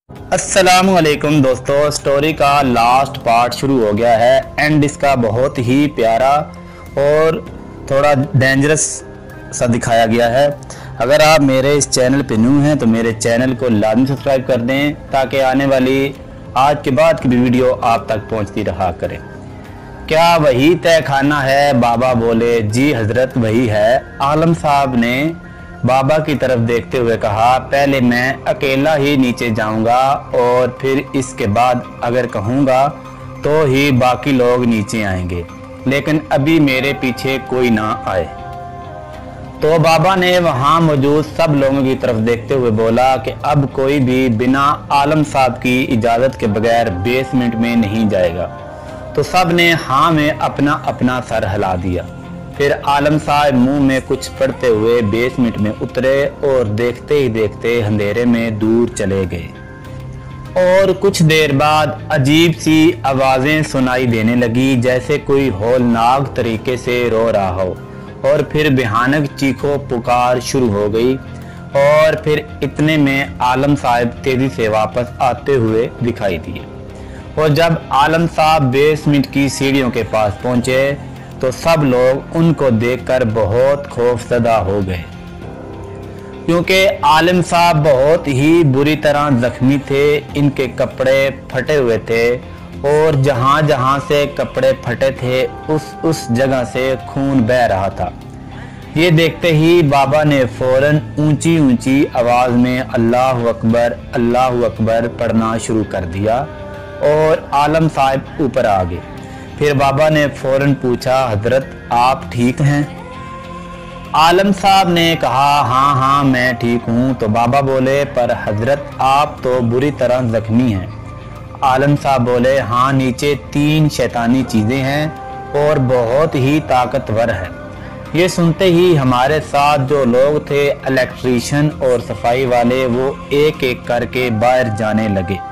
अस्सलाम वालेकुम दोस्तों, स्टोरी का लास्ट पार्ट शुरू हो गया है। एंड इसका बहुत ही प्यारा और थोड़ा डेंजरस सा दिखाया गया है। अगर आप मेरे इस चैनल पे न्यू हैं तो मेरे चैनल को लाजमी सब्सक्राइब कर दें ताकि आने वाली आज के बाद की भी वीडियो आप तक पहुंचती रहा करें। क्या वही तय खाना है? बाबा बोले, जी हजरत वही है। आलम साहब ने बाबा की तरफ देखते हुए कहा, पहले मैं अकेला ही नीचे जाऊंगा और फिर इसके बाद अगर कहूंगा तो ही बाकी लोग नीचे आएंगे, लेकिन अभी मेरे पीछे कोई ना आए। तो बाबा ने वहां मौजूद सब लोगों की तरफ देखते हुए बोला कि अब कोई भी बिना आलम साहब की इजाजत के बगैर बेसमेंट में नहीं जाएगा। तो सब ने हाँ में अपना अपना सर हिला दिया। फिर आलम साहब मुंह में कुछ पड़ते हुए बेसमेंट में उतरे और देखते ही देखते अंधेरे में दूर चले गए। और कुछ देर बाद अजीब सी आवाजें सुनाई देने लगी, जैसे कोई हौलनाक तरीके से रो रहा हो। और फिर भयानक चीखों पुकार शुरू हो गई। और फिर इतने में आलम साहब तेजी से वापस आते हुए दिखाई दिए। और जब आलम साहब बेसमेंट की सीढ़ियों के पास पहुंचे तो सब लोग उनको देखकर बहुत खौफजदा हो गए, क्योंकि आलिम साहब बहुत ही बुरी तरह जख्मी थे। इनके कपड़े फटे हुए थे और जहां जहां से कपड़े फटे थे उस जगह से खून बह रहा था। ये देखते ही बाबा ने फौरन ऊंची ऊंची आवाज में अल्लाहु अकबर पढ़ना शुरू कर दिया और आलम साहब ऊपर आ गए। फिर बाबा ने फौरन पूछा, हजरत आप ठीक हैं? आलम साहब ने कहा, हाँ मैं ठीक हूँ। तो बाबा बोले, पर हजरत आप तो बुरी तरह जख्मी हैं। आलम साहब बोले, हाँ नीचे 3 शैतानी चीजें हैं और बहुत ही ताकतवर है। ये सुनते ही हमारे साथ जो लोग थे, इलेक्ट्रीशियन और सफाई वाले, वो एक एक करके बाहर जाने लगे।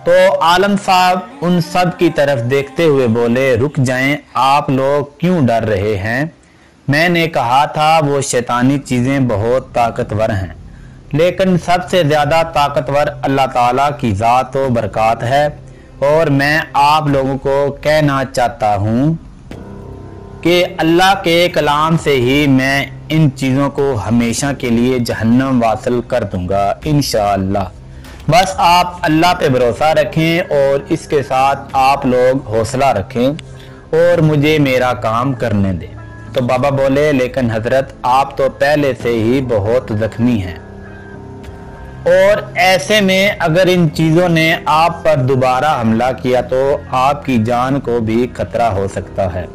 तो आलम साहब उन सब की तरफ देखते हुए बोले, रुक जाएं, आप लोग क्यों डर रहे हैं? मैंने कहा था वो शैतानी चीजें बहुत ताकतवर हैं, लेकिन सबसे ज्यादा ताकतवर अल्लाह ताला की जात व बरकात है। और मैं आप लोगों को कहना चाहता हूँ कि अल्लाह के कलाम से ही मैं इन चीजों को हमेशा के लिए जहन्नम वासिल कर दूंगा इंशाअल्लाह। बस आप अल्लाह पे भरोसा रखें और इसके साथ आप लोग हौसला रखें और मुझे मेरा काम करने दें। तो बाबा बोले, लेकिन हजरत आप तो पहले से ही बहुत जख्मी हैं और ऐसे में अगर इन चीजों ने आप पर दोबारा हमला किया तो आपकी जान को भी खतरा हो सकता है।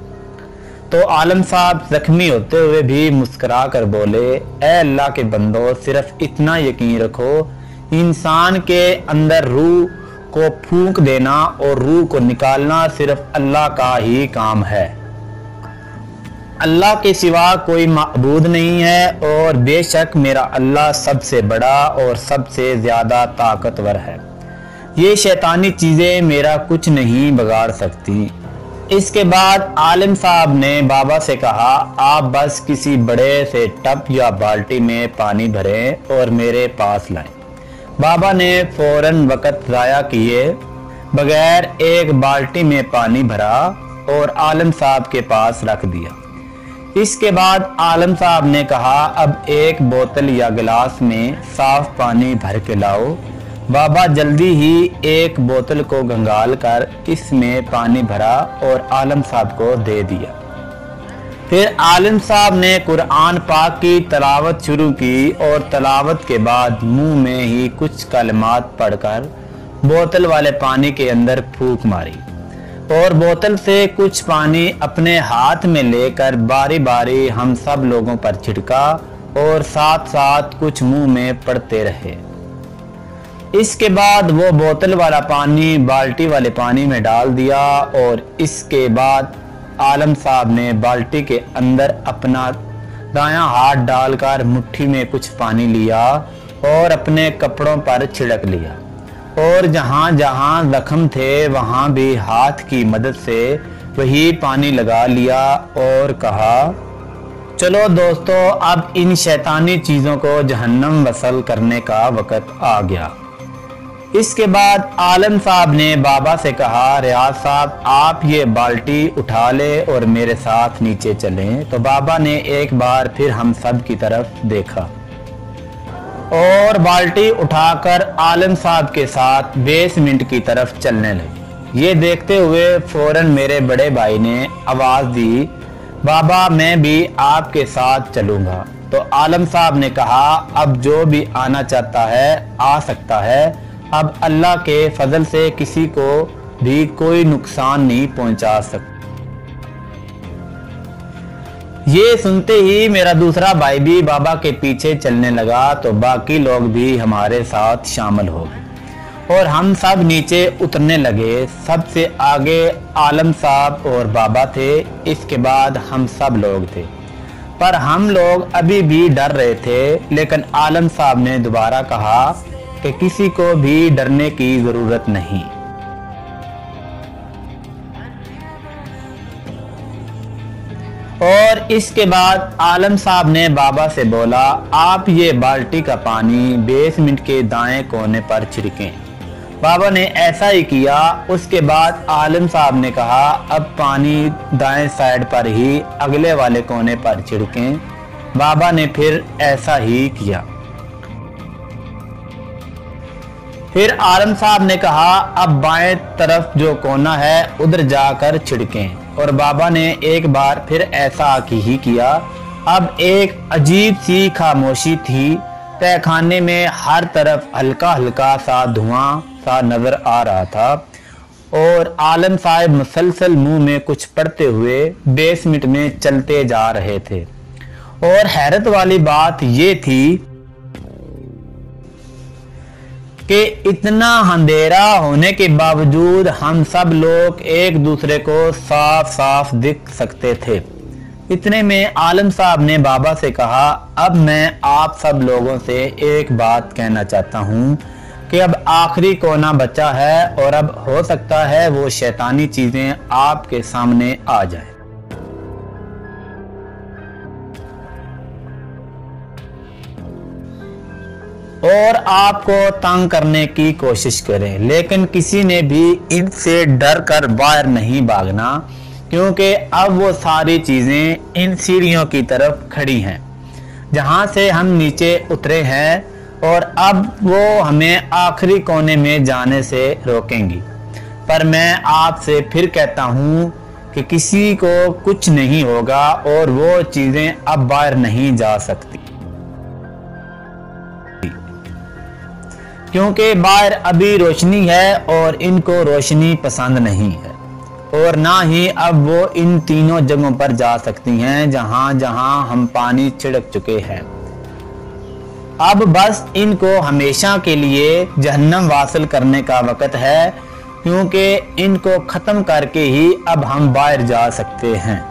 तो आलम साहब जख्मी होते हुए भी मुस्कुरा कर बोले, ऐ अल्लाह के बंदो, सिर्फ इतना यकीन रखो, इंसान के अंदर रूह को फूंक देना और रूह को निकालना सिर्फ अल्लाह का ही काम है। अल्लाह के सिवा कोई माबूद नहीं है और बेशक मेरा अल्लाह सबसे बड़ा और सबसे ज्यादा ताकतवर है। ये शैतानी चीजें मेरा कुछ नहीं बिगाड़ सकती। इसके बाद आलिम साहब ने बाबा से कहा, आप बस किसी बड़े से टब या बाल्टी में पानी भरें और मेरे पास लाएं। बाबा ने फौरन वक़्त ज़ाया किए बगैर एक बाल्टी में पानी भरा और आलम साहब के पास रख दिया। इसके बाद आलम साहब ने कहा, अब एक बोतल या गिलास में साफ पानी भर के लाओ। बाबा जल्दी ही एक बोतल को गंगाल कर इसमें पानी भरा और आलम साहब को दे दिया। फिर आलिम साहब ने कुरान पाक की तलावत शुरू की और तलावत के बाद मुंह में ही कुछ कलमात पढ़कर बोतल वाले पानी के अंदर फूंक मारी और बोतल से कुछ पानी अपने हाथ में लेकर बारी बारी हम सब लोगों पर छिड़का और साथ साथ कुछ मुंह में पड़ते रहे। इसके बाद वो बोतल वाला पानी बाल्टी वाले पानी में डाल दिया और इसके बाद आलम साहब ने बाल्टी के अंदर अपना दायां हाथ डालकर मुट्ठी में कुछ पानी लिया और अपने कपड़ों पर छिड़क लिया और जहां जहां जख्म थे वहां भी हाथ की मदद से वही पानी लगा लिया और कहा, चलो दोस्तों, अब इन शैतानी चीज़ों को जहन्नम वसल करने का वक़्त आ गया। इसके बाद आलम साहब ने बाबा से कहा, रियाज साहब आप ये बाल्टी उठा ले और मेरे साथ नीचे चलें। तो बाबा ने एक बार फिर हम सब की तरफ देखा और बाल्टी उठाकर आलम साहब के साथ बेसमेंट की तरफ चलने लगे। ये देखते हुए फौरन मेरे बड़े भाई ने आवाज दी, बाबा मैं भी आपके साथ चलूंगा। तो आलम साहब ने कहा, अब जो भी आना चाहता है आ सकता है, अब अल्लाह के फजल से किसी को भी कोई नुकसान नहीं पहुंचा सकता। ये सुनते ही मेरा दूसरा भाई भी बाबा के पीछे चलने लगा, तो बाकी लोग भी हमारे साथ शामिल हो गए और हम सब नीचे उतरने लगे। सबसे आगे आलम साहब और बाबा थे, इसके बाद हम सब लोग थे, पर हम लोग अभी भी डर रहे थे। लेकिन आलम साहब ने दोबारा कहा कि किसी को भी डरने की जरूरत नहीं। और इसके बाद आलम साहब ने बाबा से बोला, आप ये बाल्टी का पानी बेसमेंट के दाएं कोने पर छिड़कें। बाबा ने ऐसा ही किया। उसके बाद आलम साहब ने कहा, अब पानी दाएं साइड पर ही अगले वाले कोने पर छिड़कें। बाबा ने फिर ऐसा ही किया। फिर आलम साहब ने कहा, अब बाएं तरफ जो कोना है उधर जाकर छिड़कें। और बाबा ने एक बार फिर ऐसा ही किया। अब एक अजीब सी खामोशी थी। तहखाने में हर तरफ हल्का हल्का सा धुआं सा नजर आ रहा था और आलम साहब मुसलसल मुंह में कुछ पढ़ते हुए बेसमेंट में चलते जा रहे थे। और हैरत वाली बात ये थी कि इतना अंधेरा होने के बावजूद हम सब लोग एक दूसरे को साफ साफ दिख सकते थे। इतने में आलम साहब ने बाबा से कहा, अब मैं आप सब लोगों से एक बात कहना चाहता हूँ कि अब आखिरी कोना बचा है और अब हो सकता है वो शैतानी चीजें आपके सामने आ जाए। और आपको तंग करने की कोशिश करें, लेकिन किसी ने भी इनसे डर कर बाहर नहीं भागना, क्योंकि अब वो सारी चीजें इन सीढ़ियों की तरफ खड़ी हैं जहां से हम नीचे उतरे हैं, और अब वो हमें आखिरी कोने में जाने से रोकेंगी। पर मैं आपसे फिर कहता हूं कि किसी को कुछ नहीं होगा और वो चीजें अब बाहर नहीं जा सकती, क्योंकि बाहर अभी रोशनी है और इनको रोशनी पसंद नहीं है, और ना ही अब वो इन तीनों जगहों पर जा सकती हैं जहां जहां हम पानी छिड़क चुके हैं। अब बस इनको हमेशा के लिए जहन्नम वासिल करने का वक्त है, क्योंकि इनको खत्म करके ही अब हम बाहर जा सकते हैं।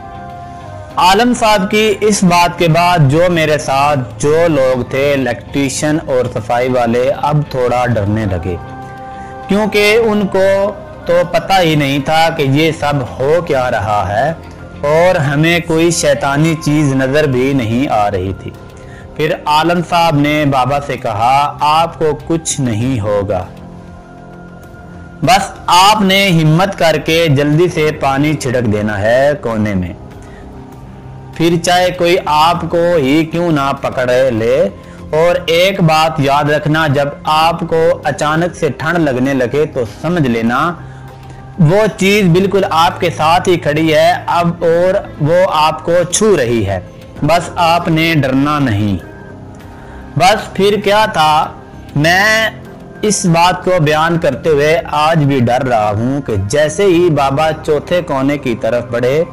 आलम साहब की इस बात के बाद जो मेरे साथ जो लोग थे, इलेक्ट्रीशियन और सफाई वाले, अब थोड़ा डरने लगे, क्योंकि उनको तो पता ही नहीं था कि ये सब हो क्या रहा है और हमें कोई शैतानी चीज नजर भी नहीं आ रही थी। फिर आलम साहब ने बाबा से कहा, आपको कुछ नहीं होगा, बस आपने हिम्मत करके जल्दी से पानी छिड़क देना है कोने में, फिर चाहे कोई आपको ही क्यों ना पकड़ ले। और एक बात याद रखना, जब आपको अचानक से ठंड लगने लगे तो समझ लेना वो चीज बिल्कुल आपके साथ ही खड़ी है अब, और वो आपको छू रही है, बस आपने डरना नहीं। बस फिर क्या था, मैं इस बात को बयान करते हुए आज भी डर रहा हूं कि जैसे ही बाबा चौथे कोने की तरफ बढ़े,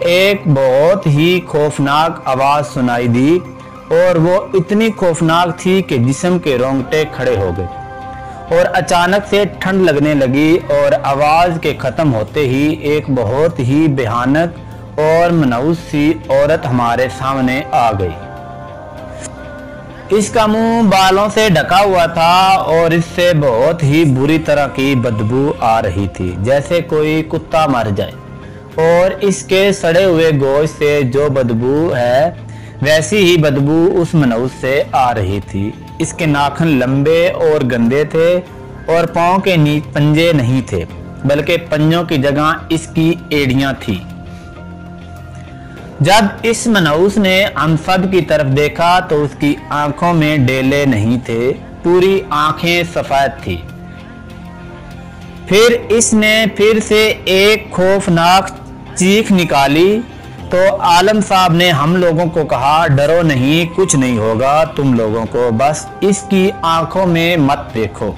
एक बहुत ही खौफनाक आवाज सुनाई दी, और वो इतनी खौफनाक थी कि जिस्म के रोंगटे खड़े हो गए और अचानक से ठंड लगने लगी, और आवाज के खत्म होते ही एक बहुत ही भयानक और मनहूस सी औरत हमारे सामने आ गई। इसका मुंह बालों से ढका हुआ था और इससे बहुत ही बुरी तरह की बदबू आ रही थी, जैसे कोई कुत्ता मर जाए। और इसके सड़े हुए गोश्त से जो बदबू है वैसी ही बदबू उस मनहूस से आ रही थी। इसके नाखून लंबे और गंदे थे और पाँव के नीचे पंजे नहीं थे, बल्कि पंजों की जगह इसकी एड़ियां थी। जब इस मनहूस ने हम सब की तरफ देखा तो उसकी आंखों में डेले नहीं थे, पूरी आंखें सफेद थी। फिर इसने फिर से एक खौफनाक चीख निकाली तो आलम साहब ने हम लोगों को कहा, डरो नहीं, कुछ नहीं होगा तुम लोगों को, बस इसकी आंखों में मत देखो।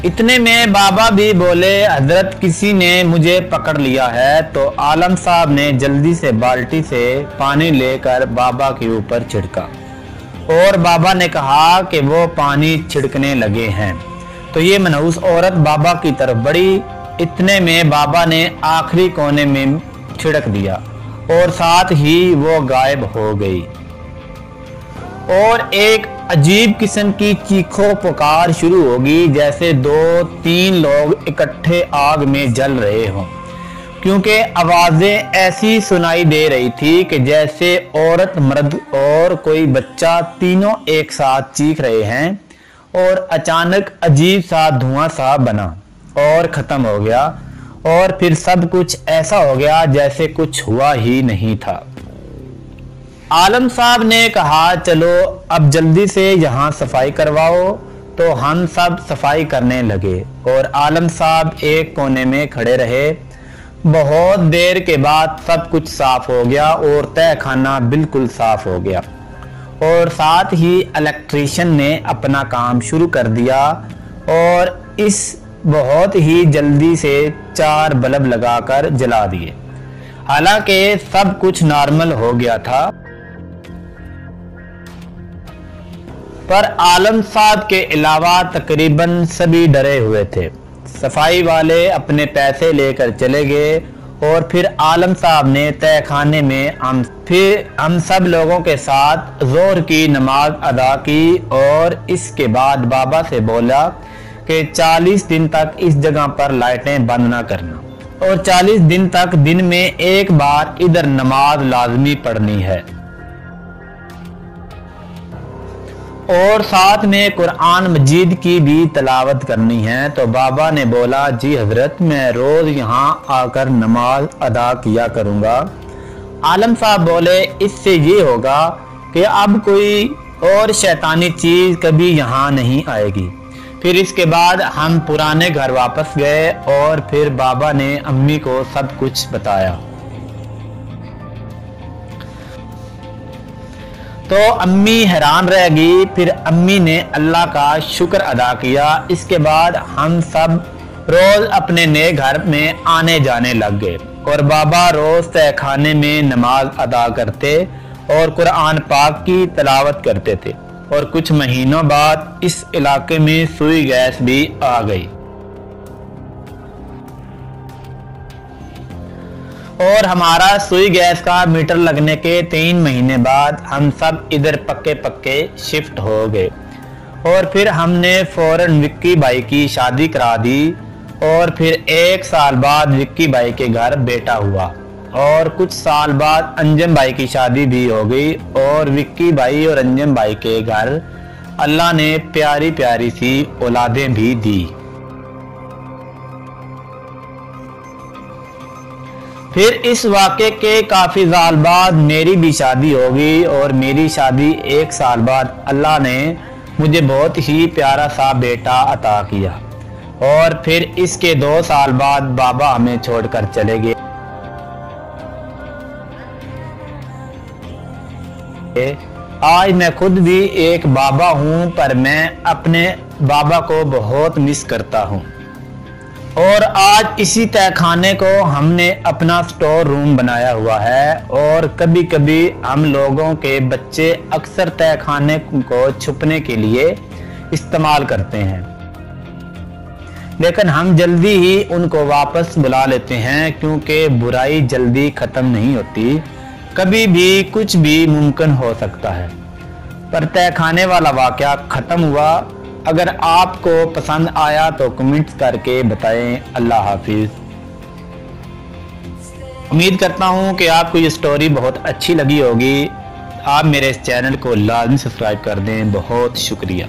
इतने में बाबा भी बोले, हजरत किसी ने मुझे पकड़ लिया है। तो आलम साहब ने जल्दी से बाल्टी से पानी लेकर बाबा के ऊपर छिड़का और बाबा ने कहा कि वो पानी छिड़कने लगे हैं। तो ये मनहूस औरत बाबा की तरफ बढ़ी। इतने में बाबा ने आखिरी कोने में छिड़क दिया और साथ ही वो गायब हो गई। और एक अजीब किस्म की चीखों पुकार शुरू होगी, जैसे 2-3 लोग इकट्ठे आग में जल रहे हों, क्योंकि आवाजें ऐसी सुनाई दे रही थी कि जैसे औरत, मर्द और कोई बच्चा तीनों एक साथ चीख रहे हैं। और अचानक अजीब सा धुआं सा बना और खत्म हो गया, और फिर सब कुछ ऐसा हो गया जैसे कुछ हुआ ही नहीं था। आलम साहब ने कहा, चलो अब जल्दी से यहाँ सफाई करवाओ। तो हम सब सफाई करने लगे और आलम साहब एक कोने में खड़े रहे। बहुत देर के बाद सब कुछ साफ हो गया और तहखाना बिल्कुल साफ हो गया, और साथ ही इलेक्ट्रीशियन ने अपना काम शुरू कर दिया और इस बहुत ही जल्दी से 4 बल्ब लगाकर जला दिए। हालांकि सब कुछ नॉर्मल हो गया था, पर आलम साहब के अलावा तकरीबन सभी डरे हुए थे। सफाई वाले अपने पैसे लेकर चले गए और फिर आलम साहब ने तहखाने में हम सब लोगों के साथ ज़ोहर की नमाज अदा की। और इसके बाद बाबा से बोला कि 40 दिन तक इस जगह पर लाइटें बंद ना करना, और 40 दिन तक दिन में एक बार इधर नमाज लाजमी पढ़नी है, और साथ में कुरान मजीद की भी तलावत करनी है। तो बाबा ने बोला, जी हजरत, मैं रोज यहाँ आकर नमाज अदा किया करूँगा। आलम साहब बोले, इससे ये होगा कि अब कोई और शैतानी चीज़ कभी यहाँ नहीं आएगी। फिर इसके बाद हम पुराने घर वापस गए और फिर बाबा ने अम्मी को सब कुछ बताया। तो अम्मी हैरान रह गई। फिर अम्मी ने अल्लाह का शुक्र अदा किया। इसके बाद हम सब रोज अपने नए घर में आने जाने लग गए और बाबा रोज तहखाने में नमाज अदा करते और कुरान पाक की तलावत करते थे। और कुछ महीनों बाद इस इलाके में सुई गैस भी आ गई और हमारा सुई गैस का मीटर लगने के 3 महीने बाद हम सब इधर पक्के पक्के शिफ्ट हो गए। और फिर हमने फौरन विक्की भाई की शादी करा दी। और फिर 1 साल बाद विक्की भाई के घर बेटा हुआ और कुछ साल बाद अंजम भाई की शादी भी हो गई। और विक्की भाई और अंजम भाई के घर अल्लाह ने प्यारी प्यारी सी औलादें भी दी। फिर इस वाक़े के काफ़ी साल बाद मेरी भी शादी हो गई और मेरी शादी 1 साल बाद अल्लाह ने मुझे बहुत ही प्यारा सा बेटा अता किया। और फिर इसके 2 साल बाद बाबा हमें छोड़कर चले गए। आज मैं खुद भी एक बाबा हूँ, पर मैं अपने बाबा को बहुत मिस करता हूँ। और आज इसी तहखाने को हमने अपना स्टोर रूम बनाया हुआ है और कभी कभी हम लोगों के बच्चे अक्सर तहखाने को छुपने के लिए इस्तेमाल करते हैं, लेकिन हम जल्दी ही उनको वापस बुला लेते हैं, क्योंकि बुराई जल्दी खत्म नहीं होती, कभी भी कुछ भी मुमकिन हो सकता है। पर तहखाने वाला वाक़या ख़त्म हुआ। अगर आपको पसंद आया तो कमेंट्स करके बताएं। अल्लाह हाफिज। उम्मीद करता हूं कि आपको ये स्टोरी बहुत अच्छी लगी होगी। आप मेरे इस चैनल को लाजमी सब्सक्राइब कर दें। बहुत शुक्रिया।